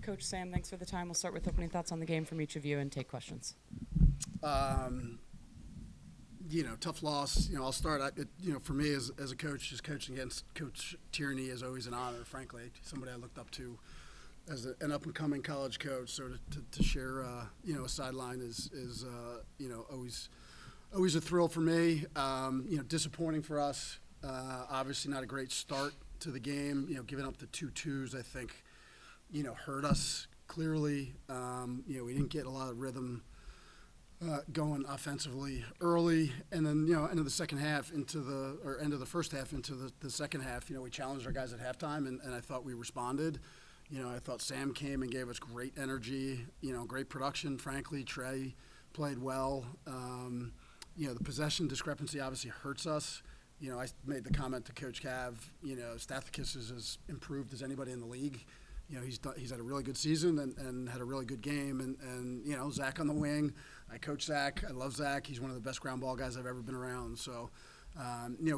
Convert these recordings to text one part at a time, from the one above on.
Coach Sam, thanks for the time. We'll start with opening thoughts on the game from each of you and take questions. Tough loss. I'll start. For me as a coach, just coaching against Coach Tierney is always an honor, frankly. Somebody I looked up to as an up-and-coming college coach. So to share, a sideline is always a thrill for me. Disappointing for us. Obviously not a great start to the game. Giving up the 2-2s, I think, hurt us clearly. We didn't get a lot of rhythm going offensively early, and then end of the second half end of the first half into the second half. We challenged our guys at halftime, and I thought we responded. I thought Sam came and gave us great energy. Great production. Frankly, Trey played well. The possession discrepancy obviously hurts us. I made the comment to Coach Cav. Stathakis is as improved as anybody in the league. He's had a really good season and had a really good game. And Zach on the wing. I coach Zach. I love Zach. He's one of the best ground ball guys I've ever been around. So,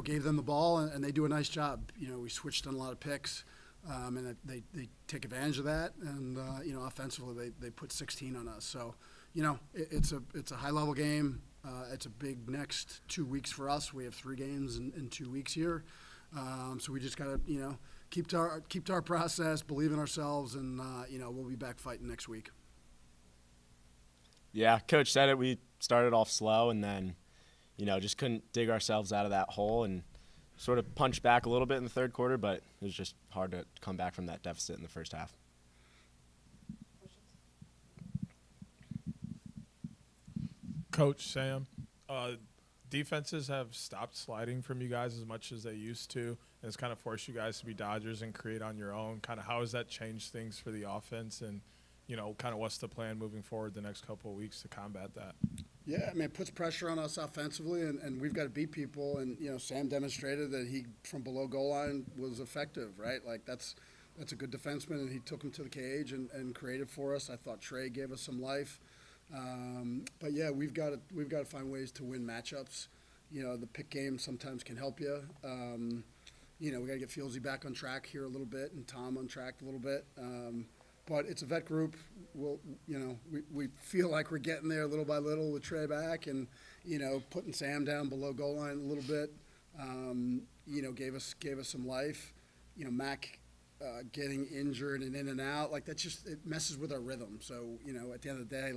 gave them the ball, and they do a nice job. We switched on a lot of picks, and they take advantage of that. And, offensively, they put 16 on us. So, it's a high-level game. It's a big next 2 weeks for us. We have 3 games in 2 weeks here. So we just got to, keep to our process, believe in ourselves, and, we'll be back fighting next week. Yeah, Coach said it. We started off slow and then, just couldn't dig ourselves out of that hole and sort of punched back a little bit in the third quarter, but it was just hard to come back from that deficit in the first half. Coach Sam, defenses have stopped sliding from you guys as much as they used to, and it's kind of forced you guys to be Dodgers and create on your own. Kind of how has that changed things for the offense, and kind of what's the plan moving forward the next couple of weeks to combat that? Yeah, it puts pressure on us offensively, and we've got to beat people. And Sam demonstrated that he, from below goal line, was effective. Right, that's a good defenseman, and he took him to the cage and created for us. I thought Trey gave us some life. But yeah, we've got to find ways to win matchups. The pick game sometimes can help you. We got to get Fieldsy back on track here a little bit, and Tom on track a little bit. But it's a vet group. We feel like we're getting there little by little with Trey back, and putting Sam down below goal line a little bit. Gave us some life. Mac. Getting injured and in and out, that it messes with our rhythm. So, at the end of the day,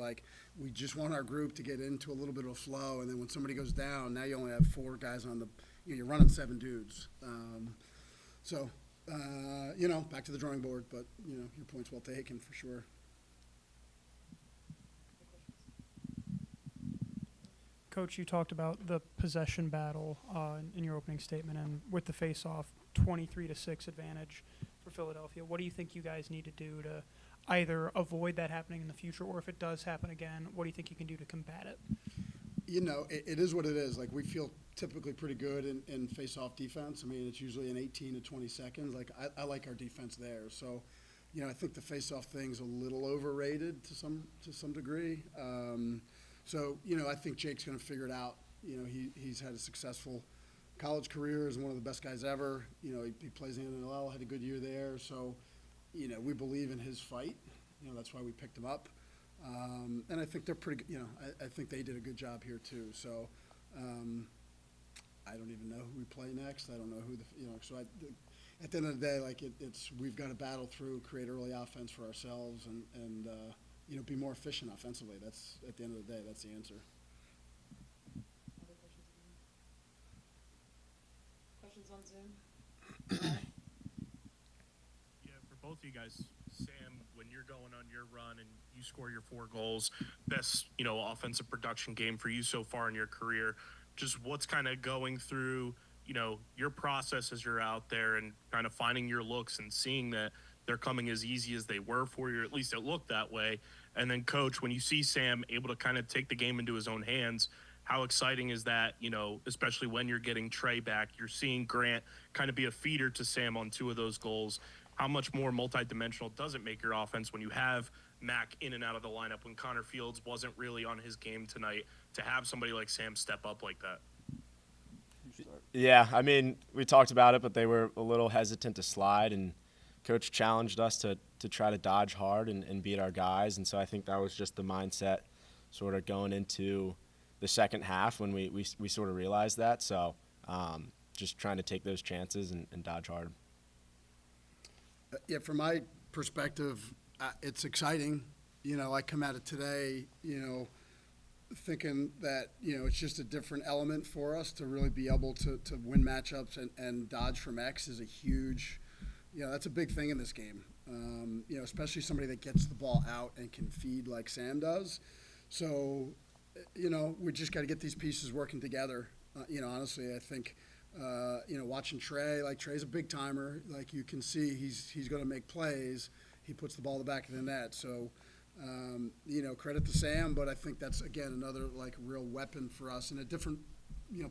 we just want our group to get into a little bit of a flow, and then when somebody goes down, now you only have 4 guys on the, you're running 7 dudes. Back to the drawing board, but, your point's well taken for sure. Coach, you talked about the possession battle in your opening statement, and with the face-off, 23-6 advantage for Philadelphia. What do you think you guys need to do to either avoid that happening in the future, or if it does happen again, what do you think you can do to combat it? It is what it is. We feel typically pretty good in face-off defense. It's usually in 18 to 20 seconds. I like our defense there. So, I think the face-off thing's a little overrated to some degree. I think Jake's going to figure it out. He's had a successful college career as one of the best guys ever. He plays in the NLL, had a good year there. So, we believe in his fight. That's why we picked him up. And I think they're pretty good. I think they did a good job here too. So, I don't even know who we play next. I don't know who at the end of the day, it's we've got to battle through, create early offense for ourselves, and be more efficient offensively. That's at the end of the day, that's the answer. Questions on Zoom? Yeah, for both of you guys, Sam, when you're going on your run and you score your 4 goals, best, offensive production game for you so far in your career, just what's kind of going through, your process as you're out there and kind of finding your looks and seeing that they're coming as easy as they were for you, or at least it looked that way. And then, Coach, when you see Sam able to kind of take the game into his own hands, how exciting is that, especially when you're getting Trey back? You're seeing Grant kind of be a feeder to Sam on 2 of those goals. How much more multidimensional does it make your offense when you have Mac in and out of the lineup, when Connor Fields wasn't really on his game tonight, to have somebody like Sam step up like that? Yeah, we talked about it, but they were a little hesitant to slide, and Coach challenged us to to try to dodge hard and beat our guys. And so I think that was just the mindset sort of going into the second half when we sort of realized that. So just trying to take those chances and dodge hard. Yeah, from my perspective, it's exciting. I come at it today, thinking that, it's just a different element for us to really be able to win matchups and dodge from X is a huge, that's a big thing in this game. Especially somebody that gets the ball out and can feed like Sam does. So, we just got to get these pieces working together. Honestly, I think, watching Trey, like Trey's a big timer. Like you can see he's going to make plays. He puts the ball in the back of the net. So, credit to Sam, but I think that's, again, another like real weapon for us in a different,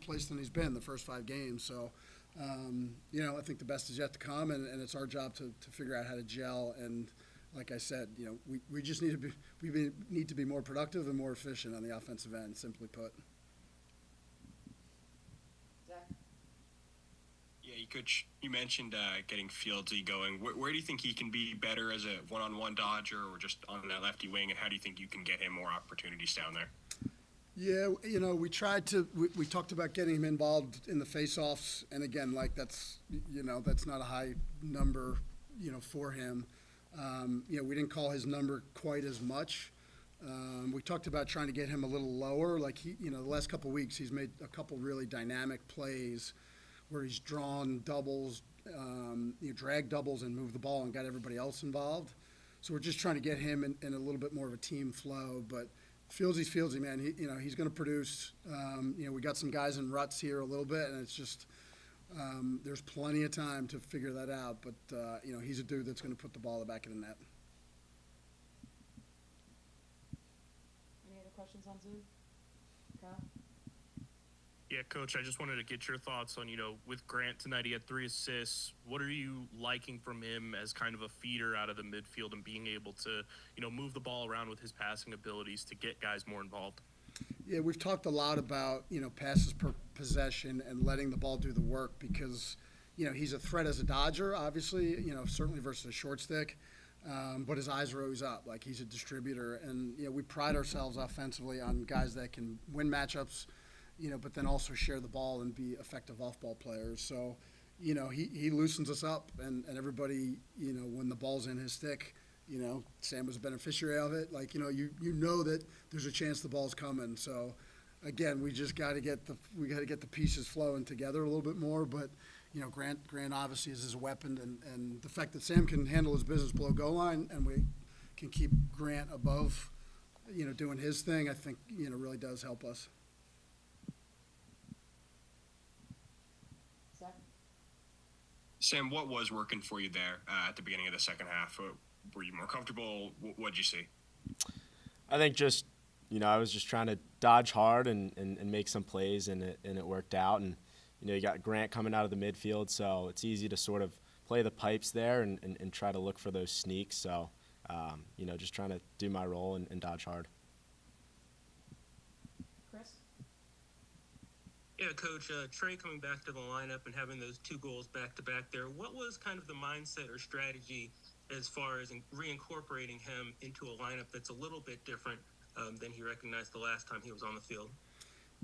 place than he's been the first 5 games. So, I think the best is yet to come, and it's our job to figure out how to gel. And like I said, we just need to be more productive and more efficient on the offensive end, simply put. Yeah, Coach, you mentioned getting Fieldsy going. Where do you think he can be better as a one-on-one dodger or just on that lefty wing, and how do you think you can get him more opportunities down there? Yeah, we tried to. We talked about getting him involved in the face-offs, and again, like that's not a high number, for him. We didn't call his number quite as much. We talked about trying to get him a little lower. Like the last couple of weeks, he's made a couple really dynamic plays where he's drawn doubles, dragged doubles and moved the ball and got everybody else involved. So we're just trying to get him in a little bit more of a team flow. But Fieldsy, man. He's going to produce. We got some guys in ruts here a little bit, and it's just there's plenty of time to figure that out. But he's a dude that's going to put the ball in the back of the net. Any other questions on Zoom? Kyle? Yeah, Coach, I just wanted to get your thoughts on, with Grant tonight, he had 3 assists. What are you liking from him as kind of a feeder out of the midfield and being able to, move the ball around with his passing abilities to get guys more involved? Yeah, we've talked a lot about, passes per possession and letting the ball do the work because, he's a threat as a dodger, obviously, certainly versus a short stick. But his eyes are always up, like he's a distributor. And, we pride ourselves offensively on guys that can win matchups, but then also share the ball and be effective off-ball players. So, he loosens us up, and everybody, when the ball's in his stick, Sam was a beneficiary of it. Like, you know that there's a chance the ball's coming. So, again, we just got to get the pieces flowing together a little bit more. But, Grant obviously is his weapon, and the fact that Sam can handle his business below goal line and we can keep Grant above, doing his thing, I think, really does help us. Zach? Sam, what was working for you there at the beginning of the second half? Were you more comfortable? What did you see? I think just, I was just trying to dodge hard and make some plays, and it worked out. And, you got Grant coming out of the midfield, so it's easy to sort of play the pipes there and try to look for those sneaks. So, just trying to do my role and dodge hard. Chris? Yeah, Coach, Trey coming back to the lineup and having those 2 goals back-to-back there, what was kind of the mindset or strategy as far as reincorporating him into a lineup that's a little bit different than he recognized the last time he was on the field?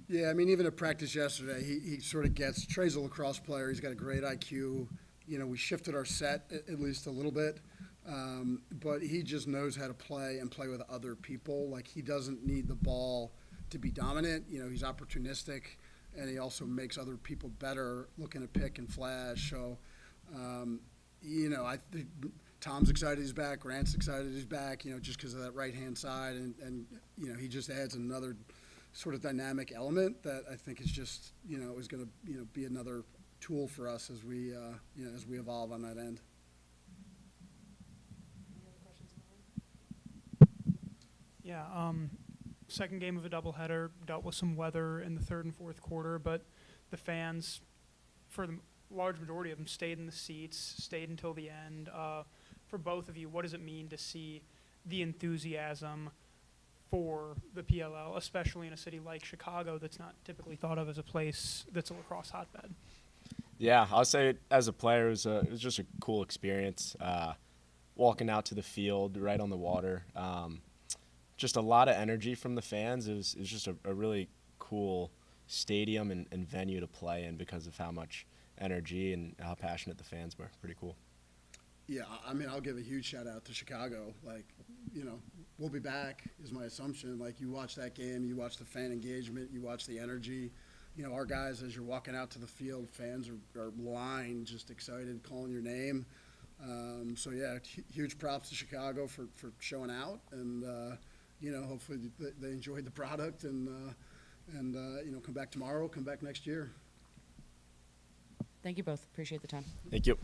Yeah, I mean, even at practice yesterday, he sort of gets – Trey's a lacrosse player. He's got a great IQ. We shifted our set at least a little bit, but he just knows how to play and play with other people. Like, he doesn't need the ball to be dominant. He's opportunistic, and he also makes other people better looking to pick and flash. So, I think Tom's excited he's back. Grant's excited he's back, just because of that right-hand side. And he just adds another sort of dynamic element that I think is just, is going to, be another tool for us as we evolve on that end. Any other questions in the room? Yeah, second game of a doubleheader, dealt with some weather in the third and fourth quarter, but the fans, for the large majority of them, stayed in the seats, stayed until the end. For both of you, what does it mean to see the enthusiasm for the PLL, especially in a city like Chicago that's not typically thought of as a place that's a lacrosse hotbed? Yeah, I'll say as a player, it was just a cool experience. walking out to the field right on the water. Just a lot of energy from the fans. It was just a really cool stadium and venue to play in because of how much energy and how passionate the fans were. Pretty cool. Yeah, I mean, I'll give a huge shout out to Chicago. Like, you know, we'll be back is my assumption. Like, you watch that game, you watch the fan engagement, you watch the energy. You know, our guys, as you're walking out to the field, fans are lined, just excited, calling your name. So, yeah, huge props to Chicago for showing out. And, you know, hopefully they enjoyed the product and you know, come back tomorrow, come back next year. Thank you both. Appreciate the time. Thank you.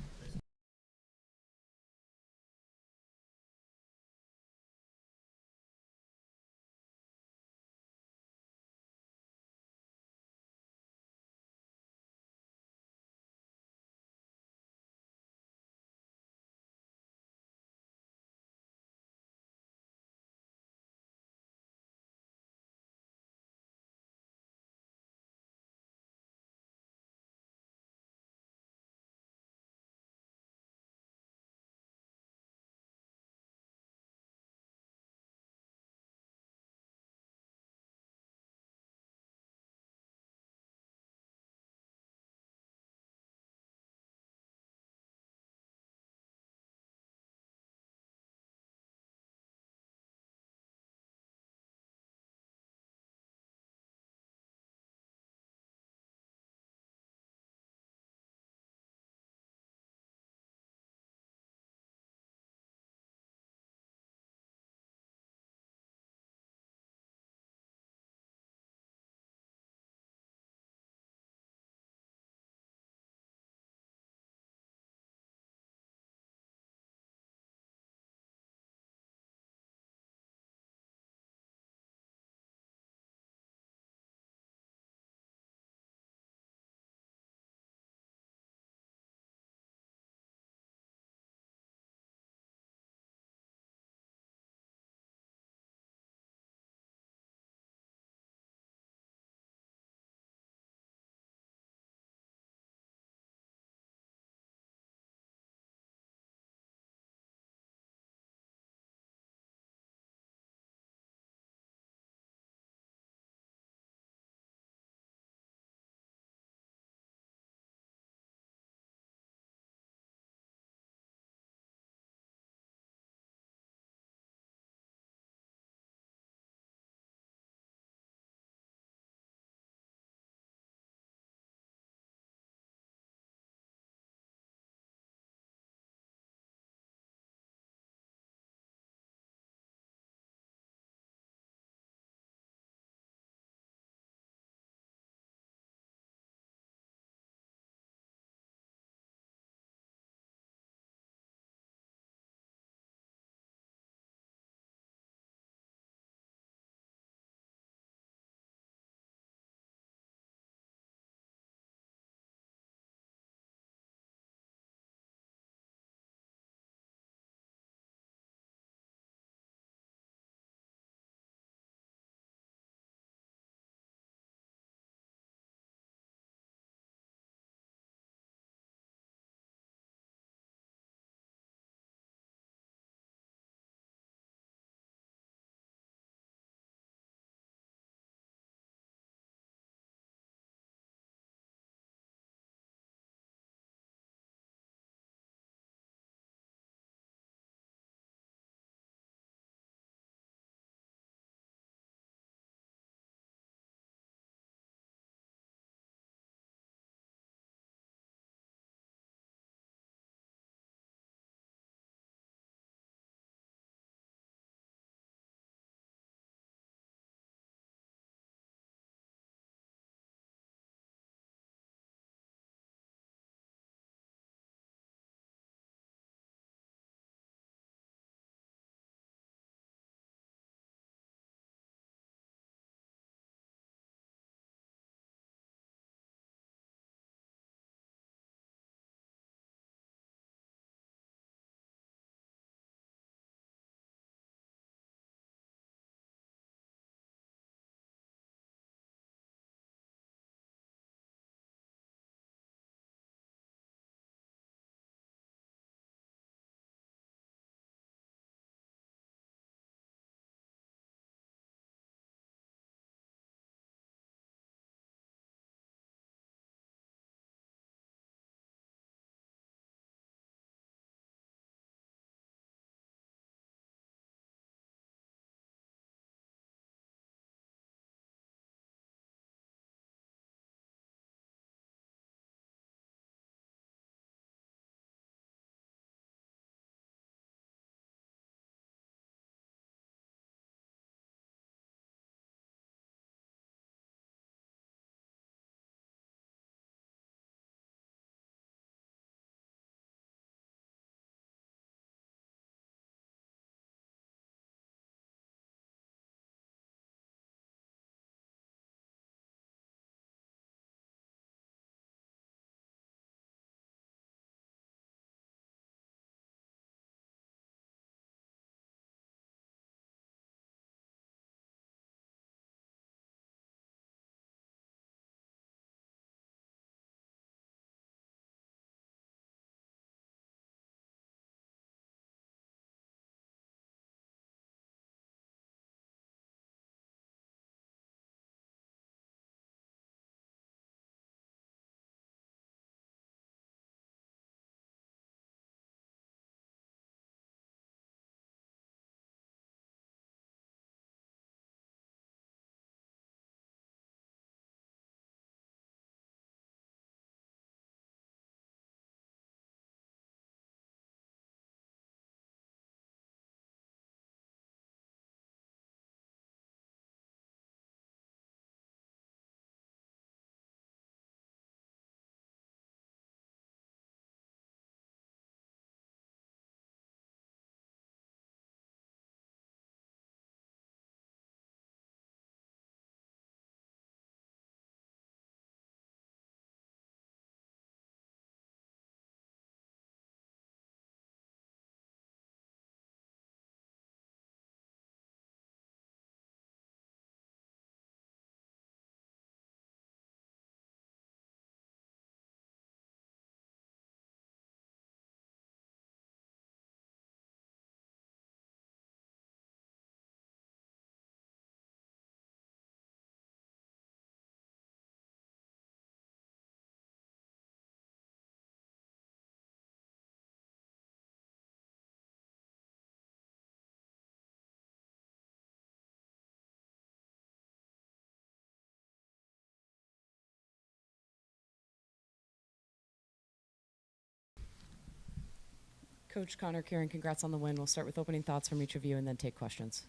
Coach Connor, Kieran, congrats on the win. We'll start with opening thoughts from each of you and then take questions.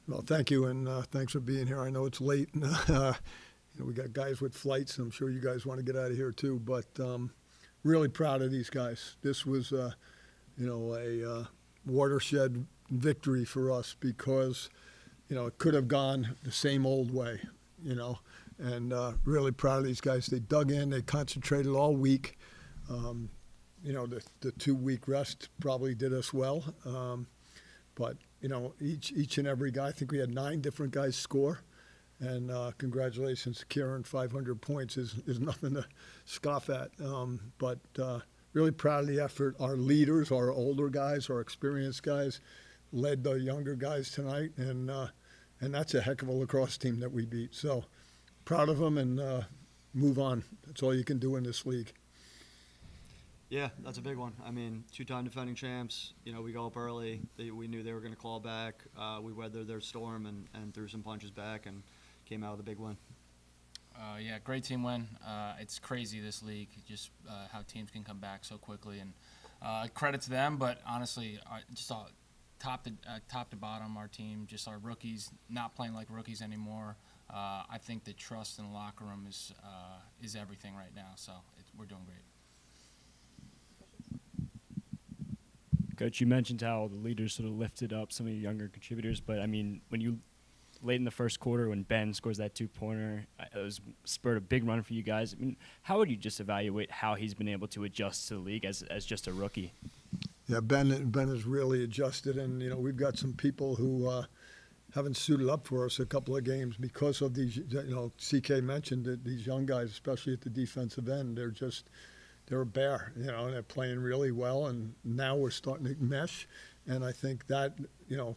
Well, thank you, and thanks for being here. I know it's late, and we got guys with flights, and I'm sure you guys want to get out of here too. But really proud of these guys. This was, a watershed victory for us because, it could have gone the same old way, and really proud of these guys. They dug in, they concentrated all week. The 2-week rest probably did us well, but each and every guy. I think we had 9 different guys score, and congratulations to Kieran. 500 points is nothing to scoff at. But really proud of the effort. Our leaders, our older guys, our experienced guys, led the younger guys tonight, and that's a heck of a lacrosse team that we beat. So proud of them, and move on. That's all you can do in this league. Yeah, that's a big one. I mean, 2-time defending champs. We go up early. We knew they were going to claw back. We weathered their storm and threw some punches back and came out with a big win. Yeah, great team win. It's crazy, this league, just how teams can come back so quickly. And credit to them, but honestly, just top to bottom, our team, just our rookies, not playing like rookies anymore. I think the trust in the locker room is everything right now, so we're doing great. Coach, you mentioned how the leaders sort of lifted up some of your younger contributors, but I mean, when you late in the first quarter when Ben scores that 2-pointer, it was spurred a big run for you guys. I mean, how would you just evaluate how he's been able to adjust to the league as just a rookie? Yeah, Ben has really adjusted, and we've got some people who haven't suited up for us a couple of games because of these. CK mentioned that these young guys, especially at the defensive end, they're a bear, and they're playing really well, and now we're starting to mesh. And I think that,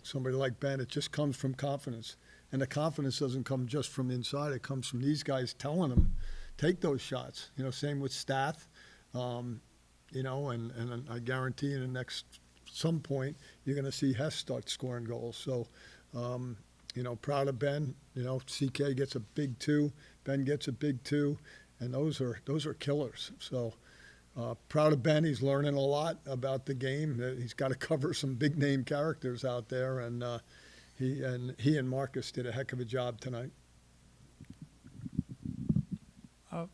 somebody like Ben, it just comes from confidence. And the confidence doesn't come just from inside. It comes from these guys telling them, take those shots. Same with Stath, and I guarantee in the next some point you're going to see Hess start scoring goals. So, proud of Ben. CK gets a big 2, Ben gets a big 2, and those are killers. So. Proud of Ben. He's learning a lot about the game. He's got to cover some big name characters out there, and he and Marcus did a heck of a job tonight.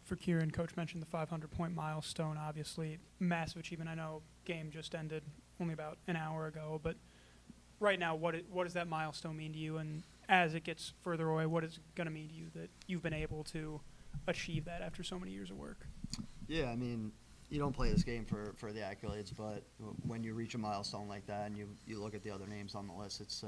For Kieran, Coach mentioned the 500-point milestone. Obviously, massive achievement. I know game just ended only about an hour ago, but right now, what does that milestone mean to you? And as it gets further away, what is it going to mean to you that you've been able to achieve that after so many years of work? Yeah, I mean, you don't play this game for the accolades, but when you reach a milestone like that and you look at the other names on the list, it's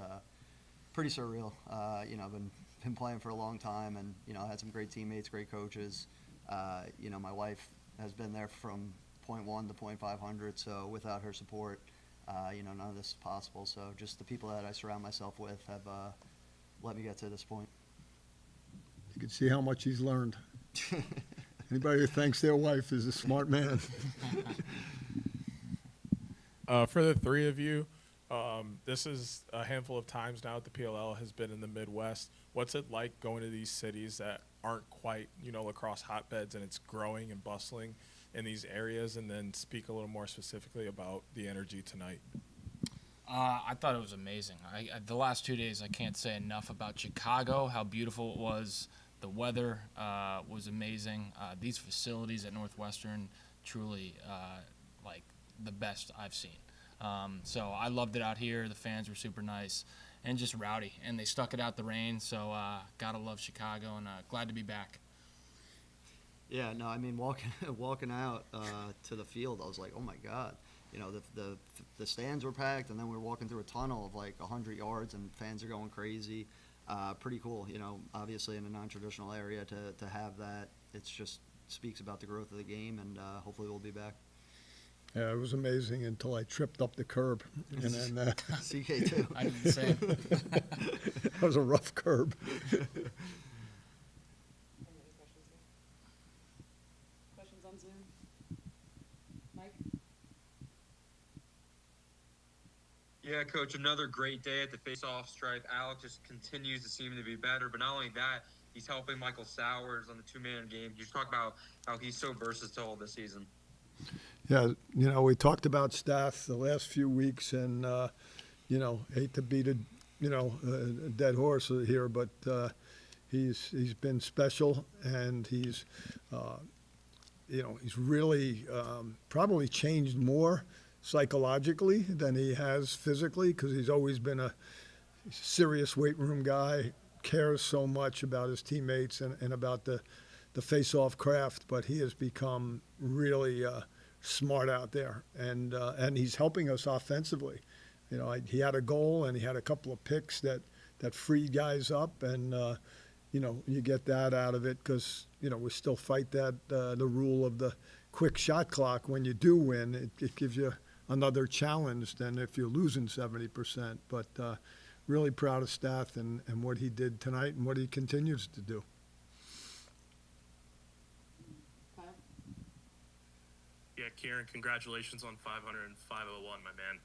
pretty surreal. I've been playing for a long time, and I had some great teammates, great coaches. My wife has been there from point 1 to point 500, so without her support, none of this is possible. So just the people that I surround myself with have let me get to this point. You can see how much he's learned. Anybody who thanks their wife is a smart man. For the 3 of you, this is a handful of times now that the PLL has been in the Midwest. What's it like going to these cities that aren't quite, lacrosse hotbeds, and it's growing and bustling in these areas? And then speak a little more specifically about the energy tonight. I thought it was amazing. The last 2 days, I can't say enough about Chicago, how beautiful it was. The weather was amazing. These facilities at Northwestern, truly like the best I've seen. So I loved it out here. The fans were super nice and just rowdy, and they stuck it out the rain. So gotta love Chicago, and glad to be back. Yeah, no, I mean, walking out to the field, I was like, oh my God. The stands were packed, and then we were walking through a tunnel of like 100 yards, and fans are going crazy. Pretty cool, obviously in a non-traditional area to have that. It's just speaks about the growth of the game, and hopefully we'll be back. Yeah, it was amazing until I tripped up the curb. And then CK too. I did the same. That was a rough curb. Any other questions here? Questions on Zoom? Mike? Yeah, Coach, another great day at the face-off stripe. Alex just continues to seem to be better, but not only that, he's helping Michael Sowers on the 2-man game. You talk about how he's so versatile this season. Yeah, we talked about Stath the last few weeks, and hate to beat a dead horse here, but he's been special, and he's really probably changed more psychologically than he has physically, because he's always been a serious weight room guy, cares so much about his teammates and about the face-off craft, but he has become really smart out there, and he's helping us offensively. He had a goal, and he had a couple of picks that freed guys up, and you get that out of it, because we still fight that the rule of the quick shot clock. When you do win, it gives you another challenge than if you're losing 70%. But really proud of Stath and what he did tonight and what he continues to do. Kyle? Yeah, Kieran, congratulations on 500 and 501, my man.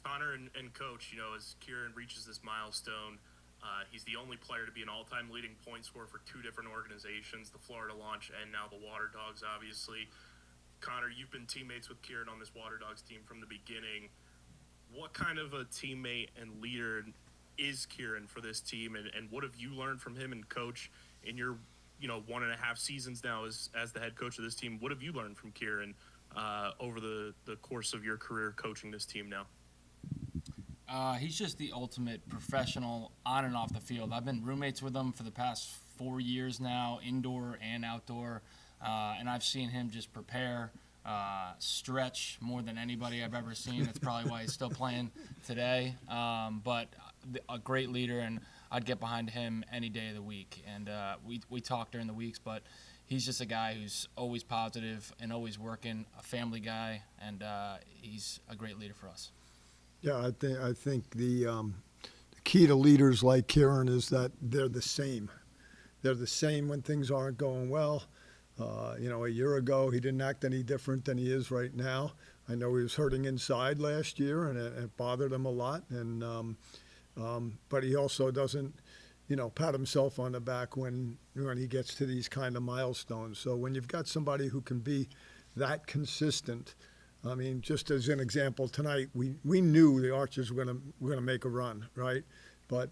Connor and Coach, as Kieran reaches this milestone, he's the only player to be an all-time leading point scorer for two different organizations, the Florida Launch and now the Waterdogs, obviously. Connor, you've been teammates with Kieran on this Waterdogs team from the beginning. What kind of a teammate and leader is Kieran for this team, and what have you learned from him and Coach in your 1.5 seasons now as the head coach of this team? What have you learned from Kieran over the course of your career coaching this team now? He's just the ultimate professional on and off the field. I've been roommates with him for the past 4 years now, indoor and outdoor, and I've seen him just prepare, stretch more than anybody I've ever seen. That's probably why he's still playing today. But a great leader, and I'd get behind him any day of the week. And we talk during the weeks, but he's just a guy who's always positive and always working, a family guy, and he's a great leader for us. Yeah, I think the key to leaders like Kieran is that they're the same. They're the same when things aren't going well. A year ago, he didn't act any different than he is right now. I know he was hurting inside last year, and it bothered him a lot. And but he also doesn't, pat himself on the back when he gets to these kind of milestones. So when you've got somebody who can be that consistent, I mean, just as an example, tonight we knew the Archers were gonna make a run, right? But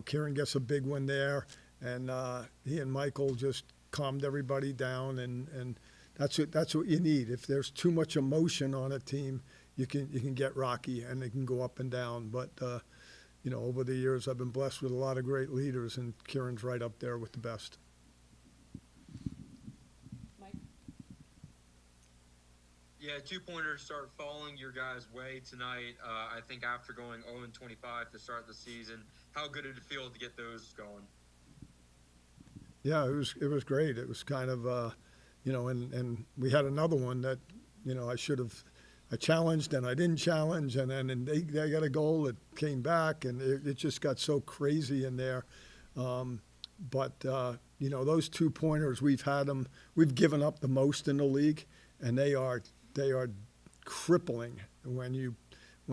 Kieran gets a big one there, and he and Michael just calmed everybody down, and that's what you need. If there's too much emotion on a team, you can get rocky and it can go up and down. But over the years, I've been blessed with a lot of great leaders, and Kieran's right up there with the best. Mike? Yeah, two-pointers start falling your guys' way tonight. I think after going 0-25 to start the season, how good did it feel to get those going? Yeah, it was great. It was kind of, and we had another one that, I challenged and I didn't challenge, and then they got a goal that came back, and it just got so crazy in there. But those 2-pointers, we've given up the most in the league, and they are crippling when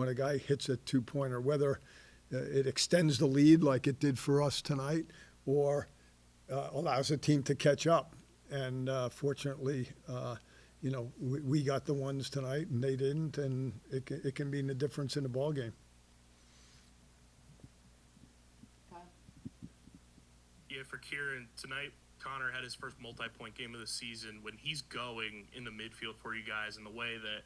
a guy hits a 2-pointer, whether it extends the lead like it did for us tonight, or allows a team to catch up. And fortunately, we got the ones tonight and they didn't, and it can mean the difference in the ball game. Kyle? Yeah, for Kieran, tonight, Connor had his first multi-point game of the season. When he's going in the midfield for you guys, and the way that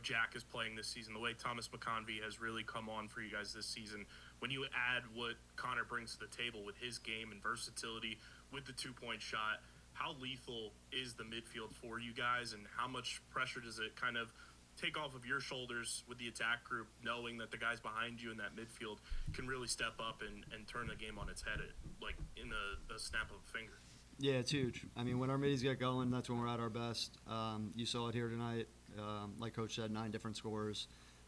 Jack is playing this season, the way Thomas McConvey has really come on for you guys this season, when you add what Connor brings to the table with his game and versatility with the 2-point shot, how lethal is the midfield for you guys, and how much pressure does it kind of take off of your shoulders with the attack group, knowing that the guys behind you in that midfield can really step up and turn the game on its head in a snap of a finger? Yeah, it's huge. I mean, when our middies get going, that's when we're at our best. You saw it here tonight. Like Coach said, 9 different scorers.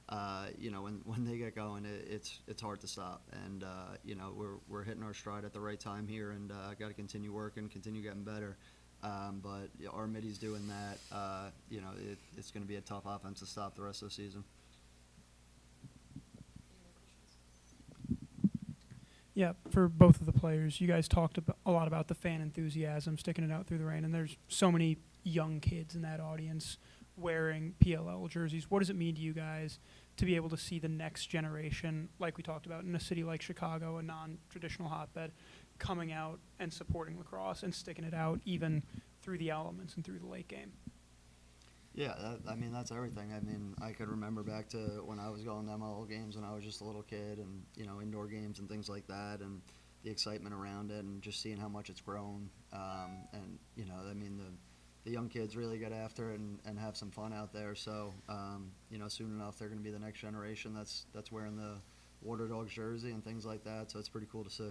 When they get going, it's hard to stop. And we're hitting our stride at the right time here, and got to continue working, continue getting better. But our middies doing that, it's going to be a tough offense to stop the rest of the season. Yeah, for both of the players, you guys talked a lot about the fan enthusiasm, sticking it out through the rain, and there's so many young kids in that audience. wearing PLL jerseys. What does it mean to you guys to be able to see the next generation, like we talked about, in a city like Chicago, a non-traditional hotbed, coming out and supporting lacrosse and sticking it out even through the elements and through the late game? Yeah, that's everything. I mean, I could remember back to when I was going to MLL games when I was just a little kid, and indoor games and things like that, and the excitement around it, and just seeing how much it's grown. And the young kids really get after it and have some fun out there. So soon enough they're going to be the next generation that's wearing the Waterdogs jersey and things like that. So it's pretty cool to see.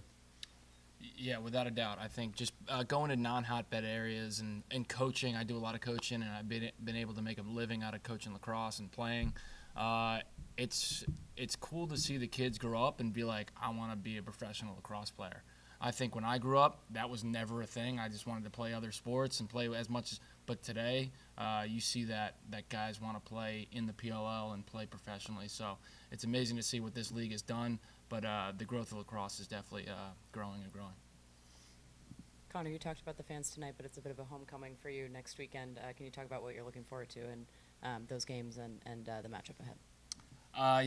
Yeah, without a doubt. I think just going to non-hotbed areas and coaching. I do a lot of coaching, and I've been able to make a living out of coaching lacrosse and playing. It's cool to see the kids grow up and be like, I want to be a professional lacrosse player. I think when I grew up, that was never a thing. I just wanted to play other sports and play as much. But today, you see that guys want to play in the PLL and play professionally. So it's amazing to see what this league has done. But the growth of lacrosse is definitely growing and growing. Connor, you talked about the fans tonight, but it's a bit of a homecoming for you next weekend. Can you talk about what you're looking forward to in those games and the matchup ahead?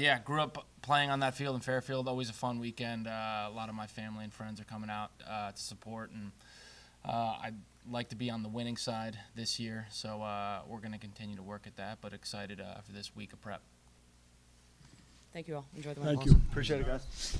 Yeah, grew up playing on that field in Fairfield. Always a fun weekend. A lot of my family and friends are coming out to support, and I'd like to be on the winning side this year. So we're going to continue to work at that, but excited for this week of prep. Thank you all. Enjoy the win. Thank you. Appreciate it, guys.